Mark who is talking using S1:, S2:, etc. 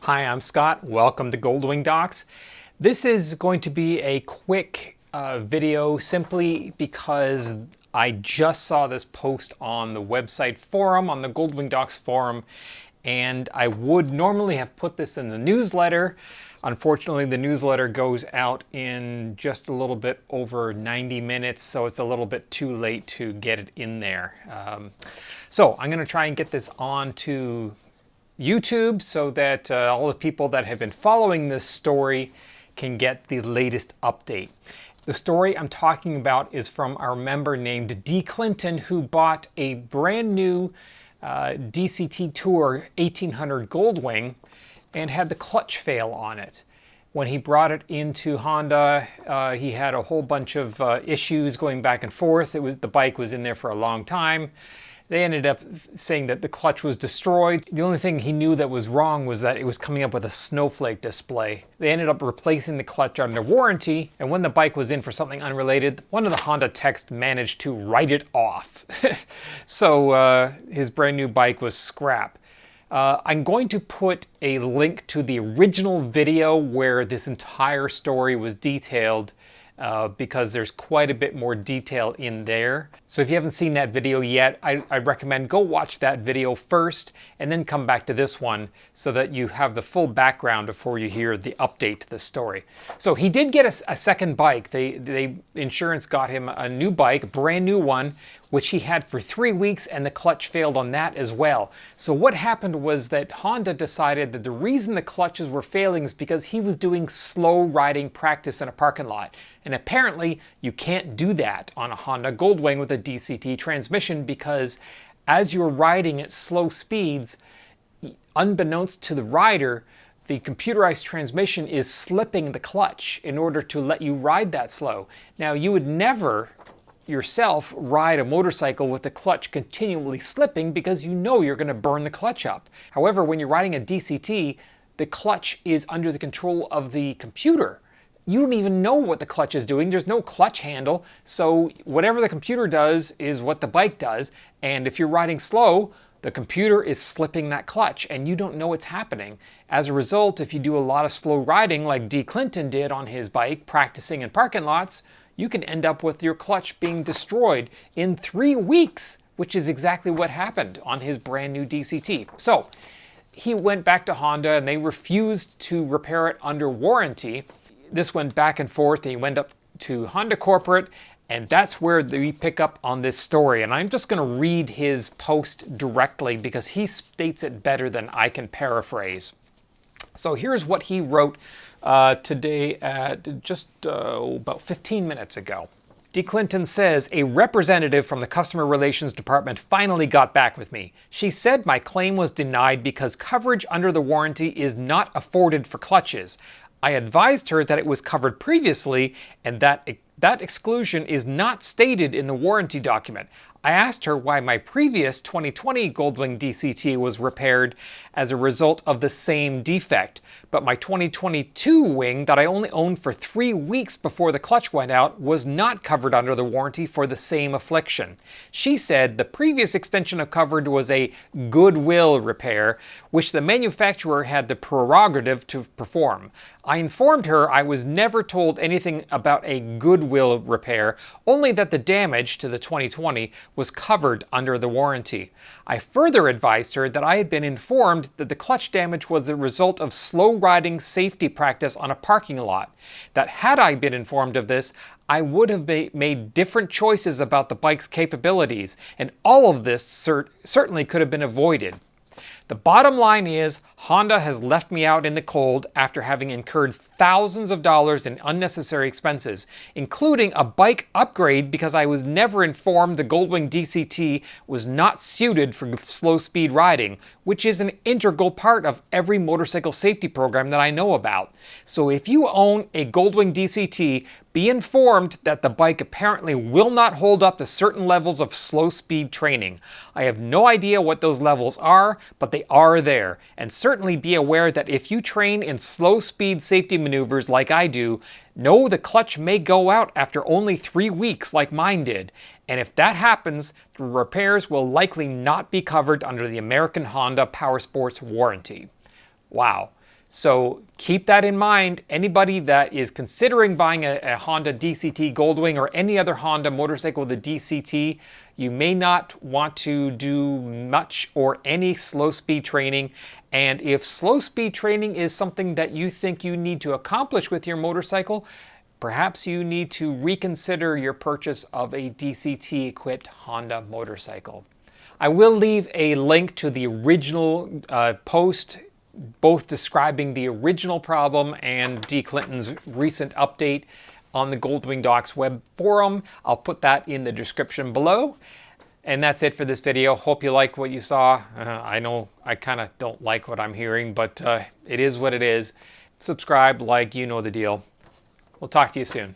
S1: Hi, I'm Scott. Welcome to Goldwing Docs. This is going to be a quick video simply because I just saw this post on the website forum, on the Goldwing Docs forum, and I would normally have put this in the newsletter. Unfortunately, the newsletter goes out in just a little bit over 90 minutes, so it's a little bit too late to get it in there. So I'm going to try and get this on to YouTube so that all the people that have been following this story can get the latest update. The story I'm talking about is from our member named D. Clinton, who bought a brand new DCT Tour 1800 Goldwing and had the clutch fail on it. When he brought it into Honda, he had a whole bunch of issues going back and forth. The bike was in there for a long time. They ended up saying that the clutch was destroyed. The only thing he knew that was wrong was that it was coming up with a snowflake display. They ended up replacing the clutch under warranty, and when the bike was in for something unrelated, one of the Honda techs managed to write it off. So his brand new bike was scrap. I'm going to put a link to the original video where this entire story was detailed, because there's quite a bit more detail in there. So if you haven't seen that video yet, I recommend go watch that video first and then come back to this one so that you have the full background before you hear the update to the story. So he did get a second bike. The insurance got him a new bike, a brand new one, which he had for 3 weeks, and the clutch failed on that as well. So what happened was that Honda decided that the reason the clutches were failing is because he was doing slow riding practice in a parking lot. And apparently you can't do that on a Honda Goldwing with a DCT transmission, because as you're riding at slow speeds, unbeknownst to the rider, the computerized transmission is slipping the clutch in order to let you ride that slow. Now, you would never yourself ride a motorcycle with the clutch continually slipping because you know you're going to burn the clutch up. However, when you're riding a DCT, the clutch is under the control of the computer. You don't even know what the clutch is doing. There's no clutch handle, so whatever the computer does is what the bike does, and if you're riding slow, the computer is slipping that clutch and you don't know what's happening. As a result, if you do a lot of slow riding like D. Clinton did on his bike, practicing in parking lots, you can end up with your clutch being destroyed in 3 weeks, which is exactly what happened on his brand new DCT. So he went back to Honda and they refused to repair it under warranty. This went back and forth, and he went up to Honda Corporate, and that's where we pick up on this story. And I'm just going to read his post directly because he states it better than I can paraphrase. So here's what he wrote today at just about 15 minutes ago. D. Clinton says, a representative from the Customer Relations Department finally got back with me. She said my claim was denied because coverage under the warranty is not afforded for clutches. I advised her that it was covered previously and that exclusion is not stated in the warranty document. I asked her why my previous 2020 Goldwing DCT was repaired as a result of the same defect, but my 2022 wing that I only owned for 3 weeks before the clutch went out was not covered under the warranty for the same affliction. She said the previous extension of coverage was a goodwill repair, which the manufacturer had the prerogative to perform. I informed her I was never told anything about a goodwill repair, only that the damage to the 2020 was covered under the warranty. I further advised her that I had been informed that the clutch damage was the result of slow riding safety practice on a parking lot. That had I been informed of this, I would have made different choices about the bike's capabilities, and all of this certainly could have been avoided. The bottom line is, Honda has left me out in the cold after having incurred thousands of dollars in unnecessary expenses, including a bike upgrade because I was never informed the Goldwing DCT was not suited for slow speed riding, which is an integral part of every motorcycle safety program that I know about. So if you own a Goldwing DCT, be informed that the bike apparently will not hold up to certain levels of slow speed training. I have no idea what those levels are, but they are there, and certainly be aware that if you train in slow speed safety maneuvers like I do, know the clutch may go out after only 3 weeks like mine did, and if that happens, the repairs will likely not be covered under the American Honda Powersports warranty. Wow. So keep that in mind. Anybody that is considering buying a Honda DCT Goldwing or any other Honda motorcycle with a DCT, you may not want to do much or any slow speed training. And if slow speed training is something that you think you need to accomplish with your motorcycle, perhaps you need to reconsider your purchase of a DCT equipped Honda motorcycle. I will leave a link to the original post, both describing the original problem and D. Clinton's recent update on the Goldwing Docs web forum. I'll put that in the description below. And that's it for this video. Hope you like what you saw. I know I kind of don't like what I'm hearing, but it is what it is. Subscribe, like, you know the deal. We'll talk to you soon.